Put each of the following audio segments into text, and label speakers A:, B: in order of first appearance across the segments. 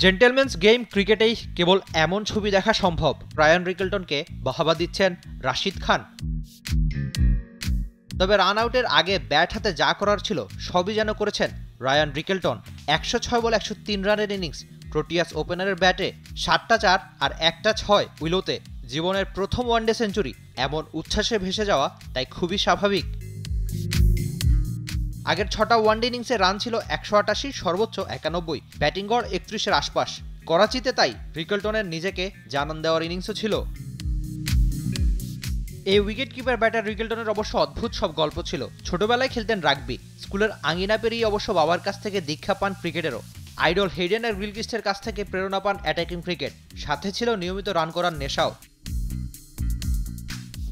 A: Gentleman's game ক্রিকেটেই কেবল এমন ছবি দেখা সম্ভব। রায়ান রিকেলটনকে বাহবা দিচ্ছেন রাশিদ খান। তবে রান আউটের আগে ব্যাট হাতে যা করার ছিল সবই যেন করেছেন রায়ান রিকেলটন। 106 বলে 103 রানের ইনিংস, প্রোটিয়াস ওপেনারের ব্যাটে 7টা 4 আর 1টা 6 উইলোতে জীবনের প্রথম ওয়ানডে সেঞ্চুরি। এমন উচ্ছ্বাসে ভেসে যাওয়া তাই খুবই স্বাভাবিক। আগের 6টা ওয়ানডে ইনিংসে রান ছিল 188, সর্বোচ্চ 91, ব্যাটিং গড় 31-এর আশপাশ। করাচিতে তাই রিকেলটনের নিজেকে জানান দেওয়ার ইনিংসও ছিল। এই উইকেট কিপার ব্যাটার রিকেলটনের অবশ্য অদ্ভুত সব গল্প ছিল। ছোটবেলায় খেলতেন রাগবি, স্কুলের আঙিনা পেরিয়ে অবশ্য বাবার কাছ থেকে দীক্ষা পান ক্রিকেটেরও। আইডল হেডেন আর গিলক্রিস্টের কাছ থেকে প্রেরণা পান অ্যাটাকিং ক্রিকেট, সাথে ছিল নিয়মিত রান করার নেশাও।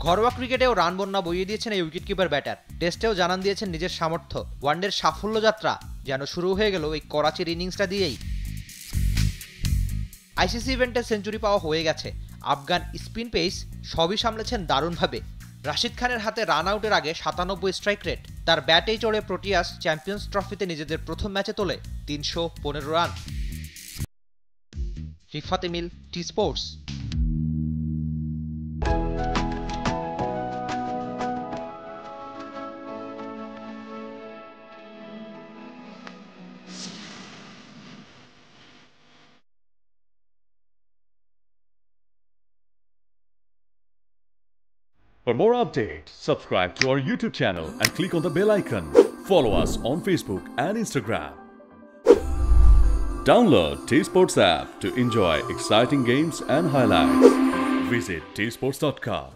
A: ঘরোয়া ক্রিকেটেও রান বন্যা বইয়ে দিয়েছেন এই উইকেটকিপার ব্যাটার। টেস্টেও জানান দিয়েছেন নিজের সামর্থ্য। ওয়ানডের সাফল্য যাত্রা যেন শুরু হয়ে গেল এই করাচির ইনিংসটা দিয়েই। আইসিসি ইভেন্টে সেঞ্চুরি পাওয়া হয়ে গেছে, আফগান স্পিন পেস সবই সামলেছেন দারুণভাবে। রাশিদ খানের হাতে রান আউটের আগে 97 স্ট্রাইক রেট। তার ব্যাটেই চড়ে প্রোটিয়াস চ্যাম্পিয়ন্স ট্রফিতে নিজেদের প্রথম ম্যাচে তোলে 315 run. Rifat Emil, T sports.
B: For more updates, subscribe to our YouTube channel and click on the bell icon. Follow us on Facebook and Instagram. Download T-Sports app to enjoy exciting games and highlights. Visit tsports.com.